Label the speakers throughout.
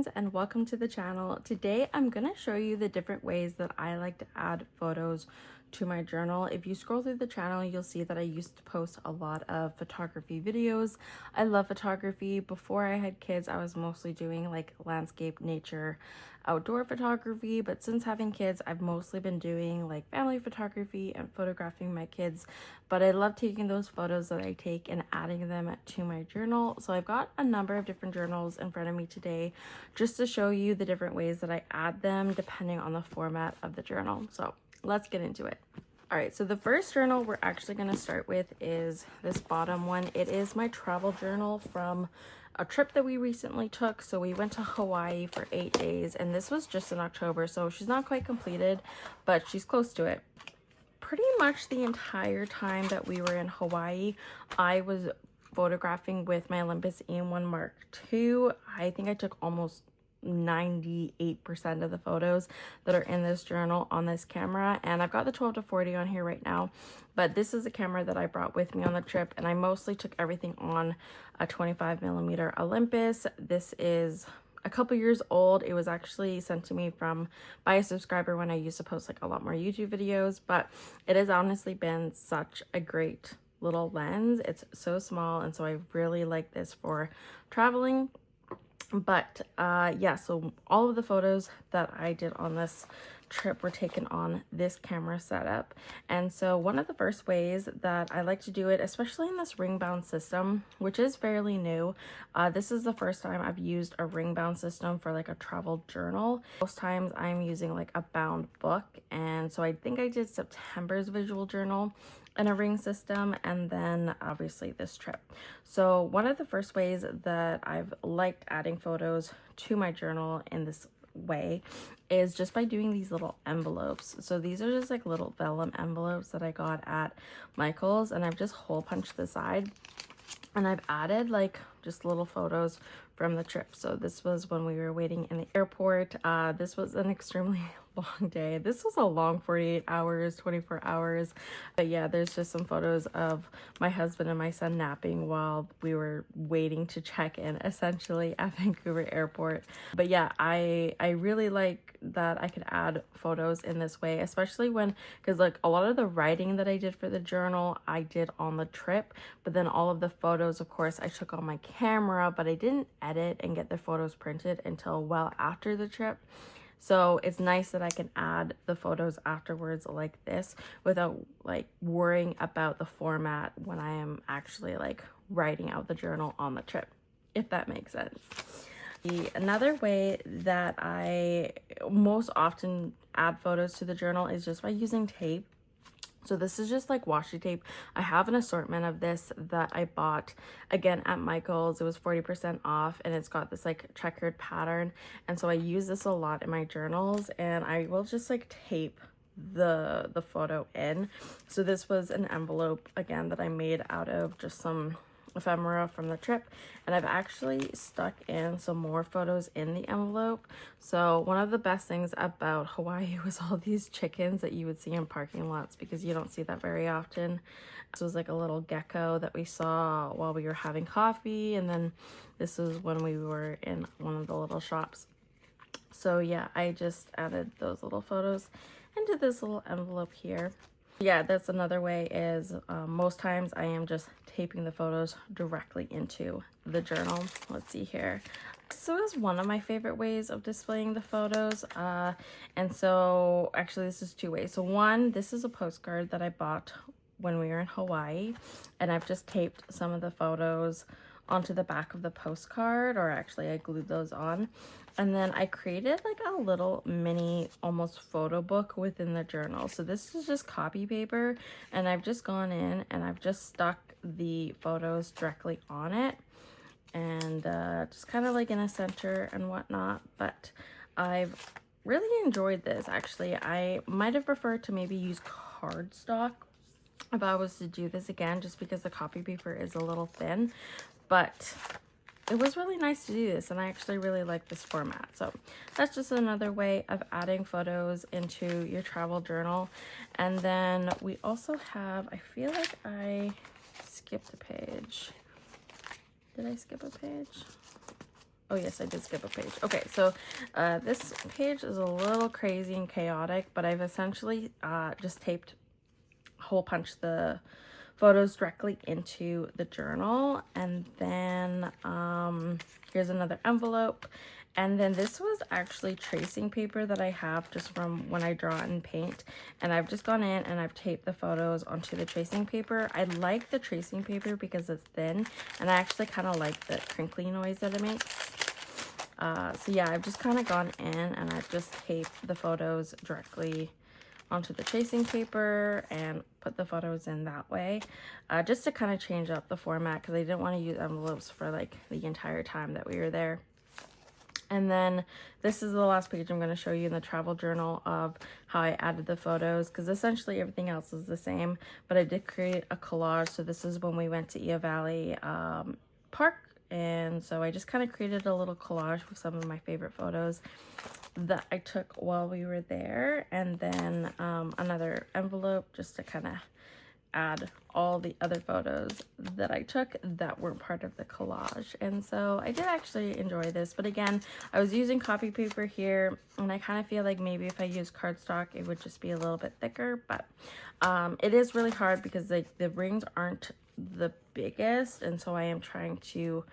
Speaker 1: friends, and welcome to the channel. Today I'm going to show you the different ways that I like to add photos to my journal. If you scroll through the channel, you'll see that I used to post a lot of photography videos. I love photography. Before I had kids, I was mostly doing like landscape, nature, outdoor photography, but since having kids, I've mostly been doing like family photography and photographing my kids. But I love taking those photos that I take and adding them to my journal. So I've got a number of different journals in front of me today just to show you the different ways that I add them depending on the format of the journal. So let's get into it. All right, so the first journal we're actually going to start with is this bottom one. It is my travel journal from a trip that we recently took. So we went to Hawaii for 8 days, and this was just in October, so she's not quite completed, but she's close to it. Pretty much the entire time that we were in Hawaii, I was photographing with my Olympus EM1 Mark II. I think I took almost 98% of the photos that are in this journal on this camera, and I've got the 12-40 on here right now, but this is a camera that I brought with me on the trip, and I mostly took everything on a 25mm Olympus. This is a couple years old. It was actually sent to me by a subscriber when I used to post like a lot more YouTube videos, but it has honestly been such a great little lens. It's so small, and so I really like this for traveling. But yeah, so all of the photos that I did on this trip were taken on this camera setup. And so one of the first ways that I like to do it, especially in this ring bound system, which is fairly new, this is the first time I've used a ring bound system for like a travel journal. Most times I'm using like a bound book, and so I think I did September's visual journal in a ring system, and then obviously this trip. So one of the first ways that I've liked adding photos to my journal in this way is just by doing these little envelopes. So these are just like little vellum envelopes that I got at Michael's, and I've just hole punched the side, and I've added like just little photos from the trip. So this was when we were waiting in the airport. This was an extremely long day. This was a long 48 hours, 24 hours. But yeah, there's just some photos of my husband and my son napping while we were waiting to check in essentially at Vancouver Airport. But yeah, I really like that I could add photos in this way, especially because like a lot of the writing that I did for the journal I did on the trip, but then all of the photos, of course, I took on my camera, but I didn't edit and get the photos printed until well after the trip. So it's nice that I can add the photos afterwards like this without like worrying about the format when I am actually like writing out the journal on the trip, if that makes sense. Another way that I most often add photos to the journal is just by using tape. So this is just like washi tape. I have an assortment of this that I bought again at Michael's. It was 40% off, and it's got this like checkered pattern. And so I use this a lot in my journals, and I will just like tape the photo in. So this was an envelope again that I made out of just some ephemera from the trip, and I've actually stuck in some more photos in the envelope. So one of the best things about Hawaii was all these chickens that you would see in parking lots, because you don't see that very often. This was like a little gecko that we saw while we were having coffee, and then this was when we were in one of the little shops. So yeah, I just added those little photos into this little envelope here. Yeah, that's another way is most times I am just taping the photos directly into the journal. Let's see here. So is one of my favorite ways of displaying the photos. And so actually this is two ways. So one, this is a postcard that I bought when we were in Hawaii, and I've just taped some of the photos onto the back of the postcard, or actually I glued those on. And then I created like a little mini almost photo book within the journal. So this is just copy paper, and I've just gone in and I've just stuck the photos directly on it, and just kind of like in a center and whatnot. But I've really enjoyed this. Actually, I might have preferred to maybe use cardstock if I was to do this again, just because the copy paper is a little thin. But it was really nice to do this, and I actually really like this format. So that's just another way of adding photos into your travel journal. And then we also have, I feel like I skipped a page. Did I skip a page? Oh yes, I did skip a page. Okay, so this page is a little crazy and chaotic, but I've essentially just taped hole punched the photos directly into the journal. And then here's another envelope. And then this was actually tracing paper that I have just from when I draw and paint. And I've just gone in and I've taped the photos onto the tracing paper. I like the tracing paper because it's thin, and I actually kind of like the crinkly noise that it makes. So yeah, I've just kind of gone in and I've just taped the photos directly onto the tracing paper and put the photos in that way, just to kind of change up the format, because I didn't want to use envelopes for like the entire time that we were there. And then this is the last page I'm going to show you in the travel journal of how I added the photos, because essentially everything else is the same, but I did create a collage. So this is when we went to Ea Valley Park, and so I just kind of created a little collage with some of my favorite photos that I took while we were there, and then another envelope just to kind of add all the other photos that I took that weren't part of the collage. And so I did actually enjoy this, but again, I was using copy paper here, and I kind of feel like maybe if I use cardstock it would just be a little bit thicker. But it is really hard because the rings aren't the biggest, and so I am trying to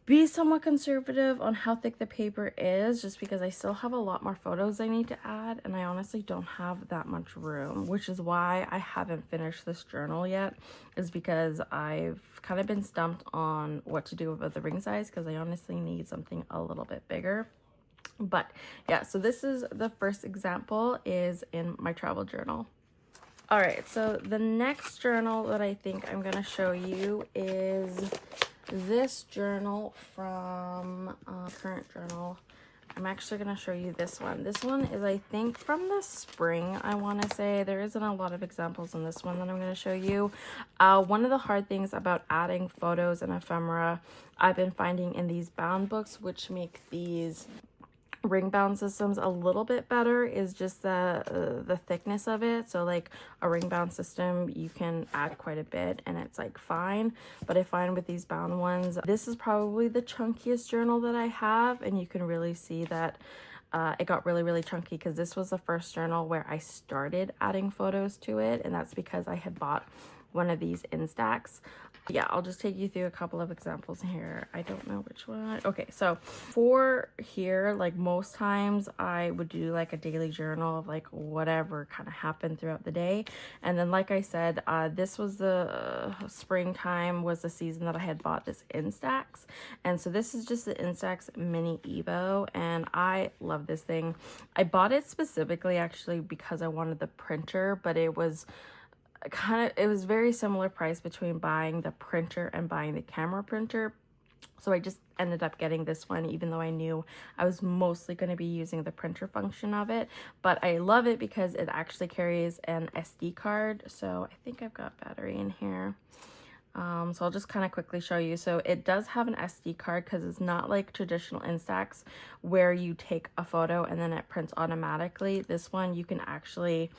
Speaker 1: be somewhat conservative on how thick the paper is, just because I still have a lot more photos I need to add, and I honestly don't have that much room, which is why I haven't finished this journal yet, is because I've kind of been stumped on what to do with the ring size, because I honestly need something a little bit bigger. But yeah, so this is the first example, is in my travel journal. All right, so the next journal that I think I'm gonna show you is this journal from Current Journal. I'm actually going to show you this one. This one is, I think, from the spring, I want to say. There isn't a lot of examples in this one that I'm going to show you. One of the hard things about adding photos and ephemera I've been finding in these bound books, which make these ring bound systems a little bit better, is just the thickness of it. So like a ring bound system, you can add quite a bit and it's like fine, but I find with these bound ones, this is probably the chunkiest journal that I have, and you can really see that it got really chunky, because this was the first journal where I started adding photos to it, and that's because I had bought one of these Instax. Yeah, I'll just take you through a couple of examples here. I don't know which one. Okay, so for here, like most times I would do like a daily journal of like whatever kind of happened throughout the day. And then like I said, this was the springtime was the season that I had bought this Instax. And so this is just the Instax Mini Evo, and I love this thing. I bought it specifically actually because I wanted the printer, but it was very similar price between buying the printer and buying the camera printer. So I just ended up getting this one, even though I knew I was mostly going to be using the printer function of it. But I love it because it actually carries an SD card. So I think I've got battery in here. So I'll just kind of quickly show you. So it does have an SD card, because it's not like traditional Instax where you take a photo and then it prints automatically. This one you can actually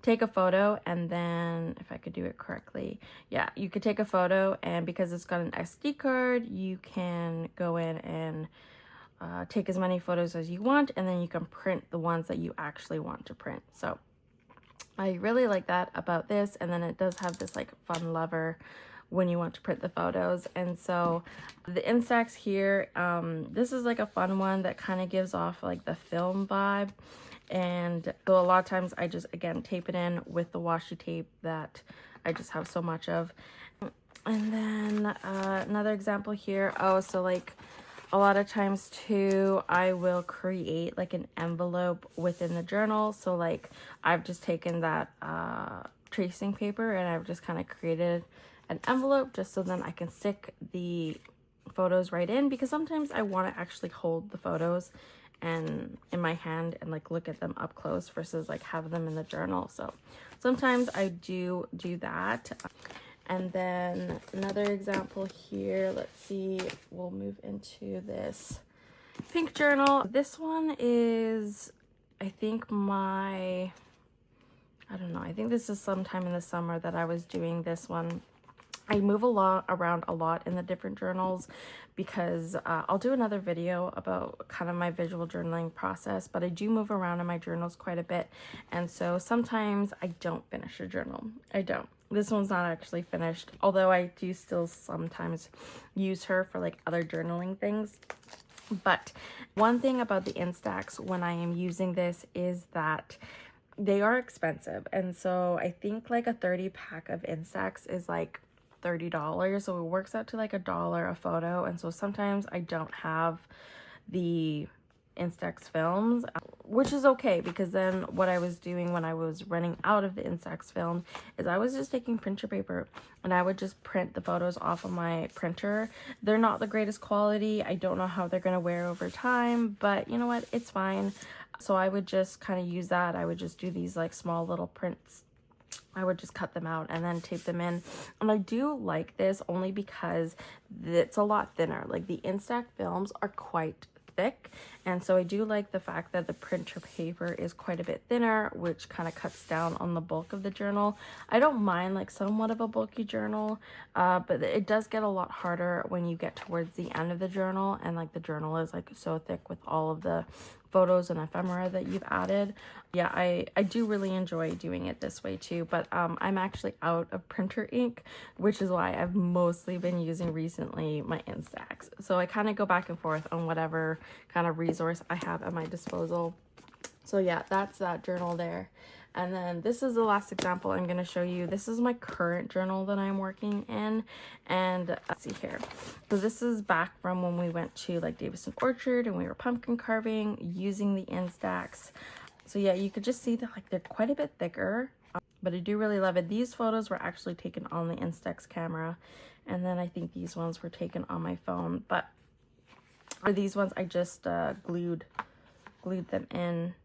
Speaker 1: take a photo, and then if I could do it correctly, yeah, you could take a photo, and because it's got an SD card, you can go in and take as many photos as you want, and then you can print the ones that you actually want to print. So I really like that about this. And then it does have this like fun lever when you want to print the photos. And so the Instax here, this is like a fun one that kind of gives off like the film vibe. And so a lot of times I just, again, tape it in with the washi tape that I just have so much of. And then another example here. Oh, so like a lot of times too, I will create like an envelope within the journal. So like I've just taken that tracing paper and I've just kind of created an envelope just so then I can stick the photos right in, because sometimes I want to actually hold the photos and in my hand and like look at them up close versus like have them in the journal. So sometimes I do that. And then another example here, let's see, we'll move into this pink journal. This one is, I think I don't know, I think this is sometime in the summer that I was doing this one. I move around a lot in the different journals because I'll do another video about kind of my visual journaling process, but I do move around in my journals quite a bit. And so sometimes I don't finish a journal. I don't. This one's not actually finished, although I do still sometimes use her for like other journaling things. But one thing about the Instax when I am using this is that they are expensive. And so I think like a 30 pack of Instax is like $30, so it works out to like $1 a photo. And so sometimes I don't have the Instax films, which is okay, because then what I was doing when I was running out of the Instax film is I was just taking printer paper and I would just print the photos off of my printer. They're not the greatest quality. I don't know how they're gonna wear over time, but you know what, it's fine. So I would just kind of use that. I would just do these like small little prints. I would just cut them out and then tape them in. And I do like this only because it's a lot thinner. Like the Instax films are quite thick, and so I do like the fact that the printer paper is quite a bit thinner, which kind of cuts down on the bulk of the journal. I don't mind like somewhat of a bulky journal, but it does get a lot harder when you get towards the end of the journal and like the journal is like so thick with all of the photos and ephemera that you've added. Yeah, I do really enjoy doing it this way too, but I'm actually out of printer ink, which is why I've mostly been using recently my Instax. So I kind of go back and forth on whatever kind of resource I have at my disposal. So yeah, that's that journal there. And then this is the last example I'm going to show you. This is my current journal that I'm working in. And let's see here. So this is back from when we went to like Davison Orchard and we were pumpkin carving using the Instax. So yeah, you could just see that like they're quite a bit thicker, but I do really love it. These photos were actually taken on the Instax camera. And then I think these ones were taken on my phone. But for these ones, I just glued them in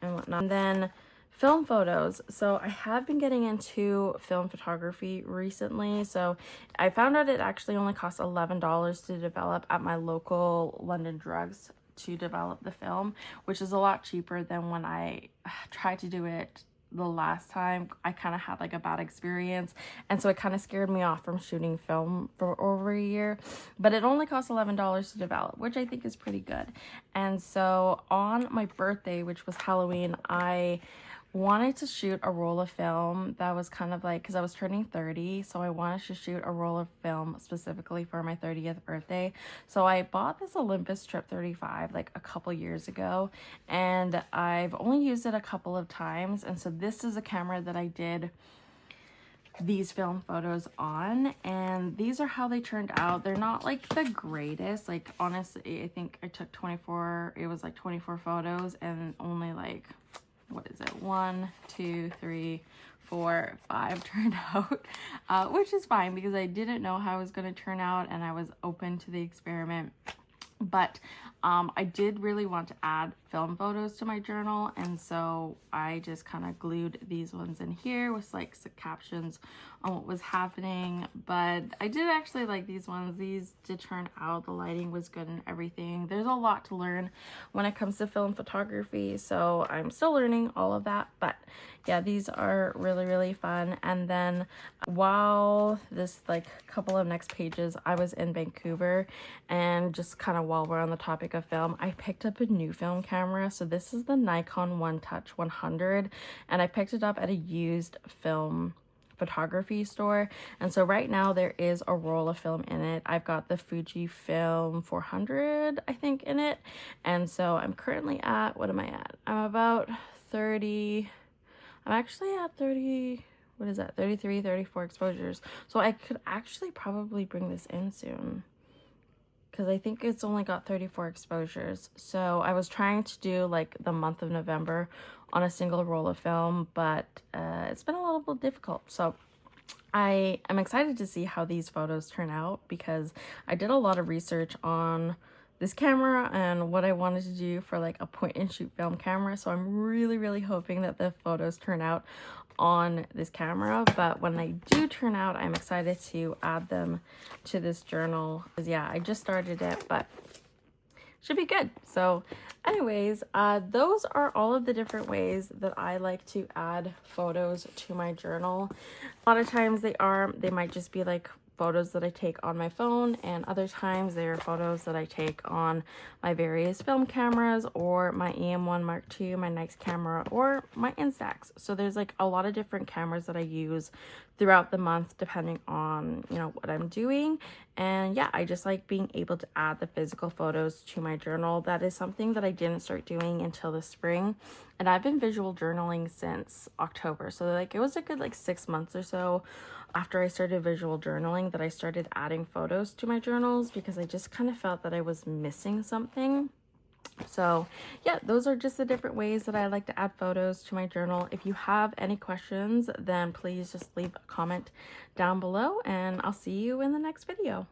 Speaker 1: and whatnot. And then film photos. So I have been getting into film photography recently. So I found out it actually only costs $11 to develop at my local London Drugs to develop the film, which is a lot cheaper than when I tried to do it the last time. I kind of had like a bad experience, and so it kind of scared me off from shooting film for over a year. But it only costs $11 to develop, which I think is pretty good. And so on my birthday, which was Halloween, I wanted to shoot a roll of film that was kind of like, because I was turning 30, so I wanted to shoot a roll of film specifically for my 30th birthday. So I bought this Olympus Trip 35 like a couple years ago, and I've only used it a couple of times. And so this is a camera that I did these film photos on, and these are how they turned out. They're not like the greatest, like honestly I think I took 24 photos and only like, what is it, 1, 2, 3, 4, 5 turned out, which is fine because I didn't know how it was going to turn out and I was open to the experiment. But I did really want to add film photos to my journal, and so I just kind of glued these ones in here with like some captions on what was happening. But I did actually like these ones. These did turn out, the lighting was good and everything. There's a lot to learn when it comes to film photography, so I'm still learning all of that. But yeah, these are really, really fun. And then while this like couple of next pages, I was in Vancouver, and just kind of while we're on the topic of film, I picked up a new film camera. So this is the Nikon One Touch 100, and I picked it up at a used film photography store. And so right now there is a roll of film in it. I've got the Fujifilm 400 I think in it, and so I'm currently at, what am I at? I'm about 30, I'm actually at 30, what is that, 33, 34 exposures. So I could actually probably bring this in soon, because I think it's only got 34 exposures. So I was trying to do like the month of November on a single roll of film, but it's been a little bit difficult. So I am excited to see how these photos turn out, because I did a lot of research on this camera and what I wanted to do for like a point and shoot film camera. So I'm really, really hoping that the photos turn out on this camera. But when they do turn out, I'm excited to add them to this journal, because yeah, I just started it, but should be good. So anyways, those are all of the different ways that I like to add photos to my journal. A lot of times they might just be like photos that I take on my phone, and other times they are photos that I take on my various film cameras or my EM1 Mark II, my Nikes camera, or my Instax. So there's like a lot of different cameras that I use throughout the month depending on, you know, what I'm doing. And yeah, I just like being able to add the physical photos to my journal. That is something that I didn't start doing until the spring, and I've been visual journaling since October. So like it was a good like 6 months or so after I started visual journaling that I started adding photos to my journals, because I just kind of felt that I was missing something. So yeah, those are just the different ways that I like to add photos to my journal. If you have any questions, then please just leave a comment down below, and I'll see you in the next video.